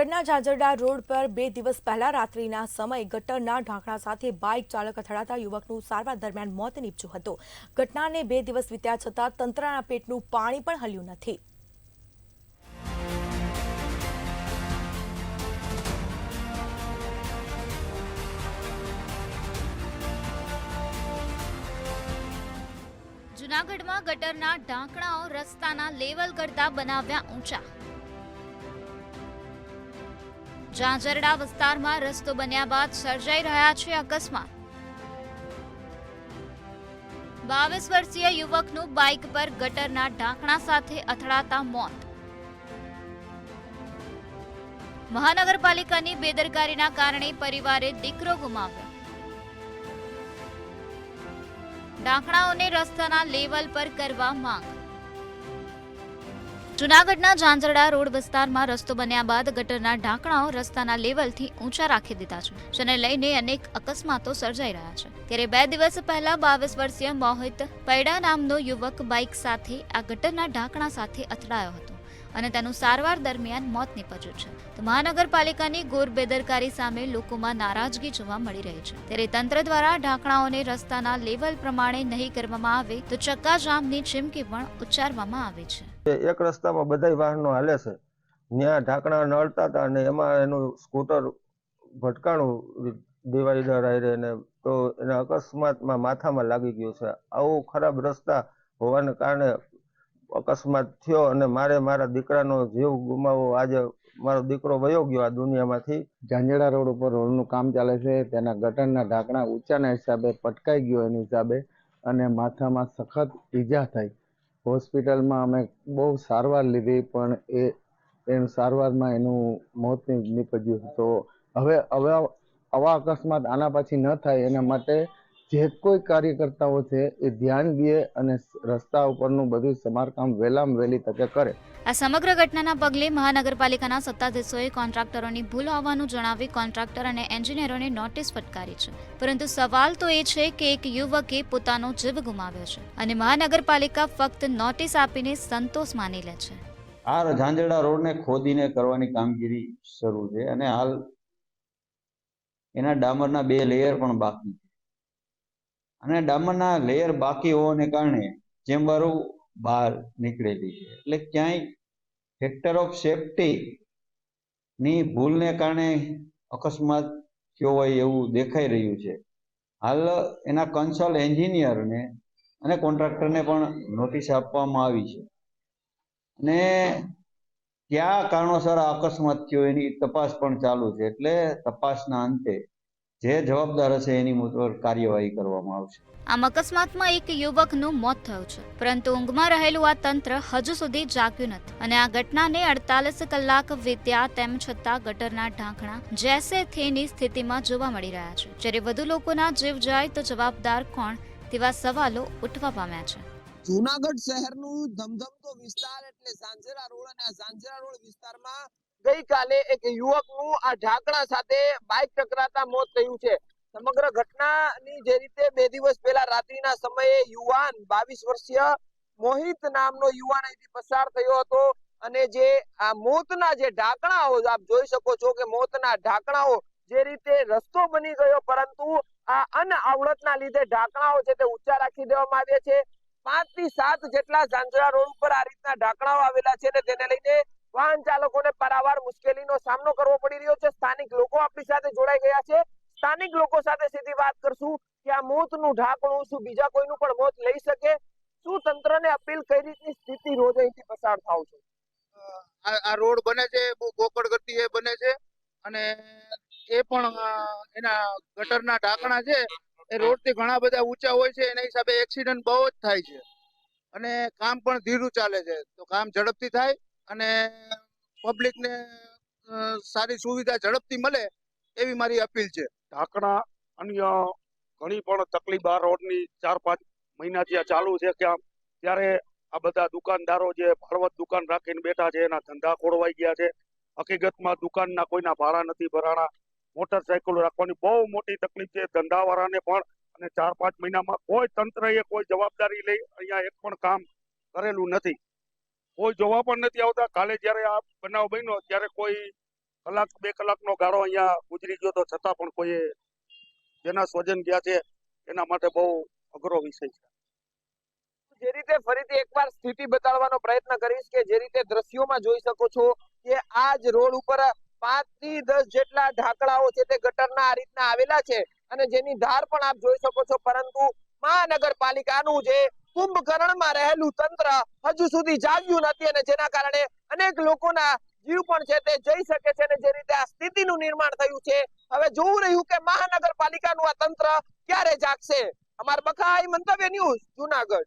જૂનાગઢના ઝાંઝરડા રોડ પર 2 દિવસ પહેલા રાત્રિના સમયે ગટરના ઢાંકણા સાથે બાઇક ચાલક અથડાતા યુવકનું સારવાર દરમિયાન મોત નીપજ્યું હતું। ઘટનાને 2 દિવસ વીત્યા છતાં તંત્રના પેટનું પાણી પણ હલ્યું નથી। જૂનાગઢમાં ગટરના ઢાંકણાઓ રસ્તાના લેવલ કરતા બનાવ્યા ઊંચા। ઝાંઝરડા વિસ્તારમાં રસ્તો બન્યા બાદ સર્જાઈ રહ્યા છે અકસ્માત। 22 વર્ષીય યુવકનું બાઇક પર ગટરના ઢાંકણા સાથે અથડાતા મોત। મહાનગરપાલિકાની બેદરકારીના કારણે પરિવારે દીકરો ગુમાવ્યો। ઢાંકણાઓને રસ્તાના લેવલ પર કરવા માંગ। જૂનાગઢના ઝાંઝરડા રોડ વિસ્તારમાં રસ્તો બન્યા બાદ ગટરના ઢાંકણાઓ રસ્તાના લેવલથી ઊંચા રાખી દીધા છે, જેને લઈને અનેક અકસ્માતો સર્જાઈ રહ્યા છે। ત્યારે 2 દિવસ પહેલા 22 વર્ષીય મોહિત પૈડા નામનો યુવક બાઇક સાથે આ ગટરના ઢાંકણા સાથે અથડાયો હતો અને તેનું સારવાર દરમિયાન મોત નીપજ્યું છે। તો મહાનગરપાલિકાની ઘોર બેદરકારી સામે લોકોમાં નારાજગી જોવા મળી રહી છે। ત્યારે તંત્ર દ્વારા ઢાંકણાઓને રસ્તાના લેવલ પ્રમાણે નહીં કરવામાં આવે તો ચક્કાજામની ચીમકી પણ ઉચ્ચારવામાં આવી છે। એક રસ્તામાં બધા વાહનો હાલે છે, ત્યાં ઢાંકણા નળતા હતા અને એમાં એનું સ્કૂટર ભટકાણું ડિવાઈડર આયરે ને તો એને અકસ્માતમાં માથામાં લાગી ગયું છે। આવું ખરાબ રસ્તા હોવાને કારણે અકસ્માત થયો અને મારા દીકરાનો જીવ ગુમાવવો। આજે મારો દીકરો વયો ગયો આ દુનિયામાંથી। ઝાંઝરડા રોડ ઉપર રોડનું કામ ચાલે છે, તેના ગટરના ઢાંકણા ઊંચાના હિસાબે પટકાઈ ગયો એની હિસાબે અને માથામાં સખત ઈજા થઈ। હોસ્પિટલમાં અમે બહુ સારવાર લીધી પણ સારવારમાં એનું મોત નીપજ્યું। તો હવે આવા અકસ્માત આના પછી ન થાય એના માટે જે કોઈ કાર્યકર્તાઓ છે એ ધ્યાન દે અને રસ્તા ઉપરનું બધું સમારકામ વહેલામાં વહેલી તકે કરે। આ સમગ્ર ઘટનાના પગલે મહાનગરપાલિકાના સત્તાધીશોએ કોન્ટ્રાક્ટરોની ભૂલ હોવાનું જણાવી કોન્ટ્રાક્ટર અને એન્જિનિયરોને નોટિસ ફટકારી છે। પરંતુ સવાલ તો એ છે કે એક યુવકે પોતાનો જીવ ગુમાવ્યો છે અને મહાનગરપાલિકા ફક્ત નોટિસ આપીને સંતોષ માની લે છે। આ ઝાંઝરડા રોડને ખોદીને કરવાની કામગીરી શરૂ છે અને હાલ એના ડામરના 2 લેયર પણ બાકી છે અને ડામરના લેયર બાકી હોવાને કારણે ચેમ્બરો બહાર નીકળેલી છે, એટલે ક્યાંય ફેક્ટર ઓફ સેફટી ની ભૂલને કારણે અકસ્માત થયો હોય એવું દેખાઈ રહ્યું છે। હાલ એના કન્સલ્ટ એન્જિનિયરને અને કોન્ટ્રાક્ટરને પણ નોટિસ આપવામાં આવી છે અને કયા કારણોસર આ અકસ્માત થયો એની તપાસ પણ ચાલુ છે, એટલે તપાસના અંતે જે જવાબદાર હશે એની મુજબ કાર્યવાહી કરવામાં આવશે। આમ અકસ્માતમાં એક યુવકનું મોત થયું છે, પરંતુ ઊંઘમાં રહેલું આ તંત્ર હજુ સુધી જાગ્યું નથી અને આ ઘટનાને 48 કલાક વીત્યા તેમ છતાં ગટરના ઢાંકણા જેસે થેની સ્થિતિમાં જોવા મળી રહ્યા છે। જ્યારે વધુ લોકોના જીવ જાય તો જવાબદાર કોણ તેવા સવાલો ઉઠવા પામ્યા છે। જૂનાગઢ શહેરનું ધમધમતો વિસ્તાર એટલે ઝાંઝરડા રોડ અને આ ઝાંઝરડા રોડ વિસ્તારમાં ગઈકાલે એક યુવકનું આ ઢાંકણા સાથે બાઇક ટકરાતા મોત થયું છે। સમગ્ર ઘટનાની જે રીતે 2 દિવસ પહેલા રાત્રિના સમયે યુવાન 22 વર્ષીય મોહિત નામનો યુવાન અહીંથી પસાર થયો હતો અને જે આ મોતના જે ઢાંકણાઓ આપ જોઈ શકો છો કે મોતના ઢાંકણાઓ જે રીતે રસ્તો બની ગયો, પરંતુ આ અનઆવડતના લીધે ઢાંકણાઓ છે તે ઊંચા રાખી દેવામાં આવ્યા છે। 5 થી 7 જેટલા ઝાંઝરડા રોડ ઉપર આ રીતના ઢાંકણાઓ આવેલા છે અને તેને લઈને વાહન ચાલકોને પારાવાર મુશ્કેલીનો સામનો કરવો પડી રહ્યો છે। સ્થાનિક લોકો આપણી સાથે જોડાઈ ગયા છે, સ્થાનિક લોકો સાથે સીધી વાત કરશું કે આ મોતનું ઢાંકણું શું બીજા કોઈનું પણ મોત લઈ શકે? શું તંત્રને અપીલ કઈ રીતની સ્થિતિ રોજ અહીંથી પસાર થાવ છો? આ રોડ બને છે બહુ ગોકળ ગતિએ બને છે અને એ પણ એના ગટરના ઢાંકણા છે એ રોડ થી ઘણા બધા ઊંચા હોય છે, એના હિસાબે એક્સિડન્ટ બહુ જ થાય છે અને કામ પણ ધીરું ચાલે છે। તો કામ ઝડપથી થાય અને પબ્લિકને સારી સુવિધા ઝડપથી મળે એવી મારી અપીલ છે। ઢાંકણા અન્ય ઘણી પણ તકલીફ આ રોડની 4-5 મહિનાથી આ ચાલુ છે કે ત્યારે આ બધા દુકાનદારો જે ભાડવત દુકાન રાખીને બેઠા છે એના ધંધા ખોરવાઈ ગયા છે। હકીકતમાં દુકાનના કોઈના ભાડા નથી ભરાણા, મોટરસાયકલ રાખવાની બહુ મોટી તકલીફ છે ધંધાવાળાને પણ અને 4-5 મહિનામાં કોઈ તંત્રએ કોઈ જવાબદારી લઈ અહીંયા એક પણ કામ કરેલું નથી, કોઈ જોવા પણ નથી આવતા। કાલે જ્યારે આ બનાવ બન્યો ત્યારે કોઈ કલાક 2 કલાકનો ગાળો અહીંયા ગુજરી ગયો તો છતાં પણ કોઈ જેના સ્વજન ગયા છે એના માટે બહુ અઘરો વિષય છે. જે રીતે ફરીથી એકવાર સ્થિતિ બતાડવાનો પ્રયત્ન કરીશ કે જે રીતે દ્રશ્યોમાં જોઈ શકો છો કે આ જ રોડ ઉપર 5 થી 10 જેટલા ઢાંકણાઓ છે તે ગટરના આ રીતના આવેલા છે અને જેની ધાર પણ આપ જોઈ શકો છો, પરંતુ મહાનગરપાલિકાનું જે કુંભકર્ણમાં રહેલું તંત્ર હજુ સુધી જાગ્યું નથી અને જેના કારણે અનેક લોકોના જીવ પણ છે તે જઈ શકે છે અને જે રીતે આ સ્થિતિનું નિર્માણ થયું છે, હવે જોવું રહ્યું કે મહાનગરપાલિકાનું આ તંત્ર ક્યારે જાગશે. અમાર બખાઈ મંતવ્ય ન્યૂઝ, જુનાગઢ.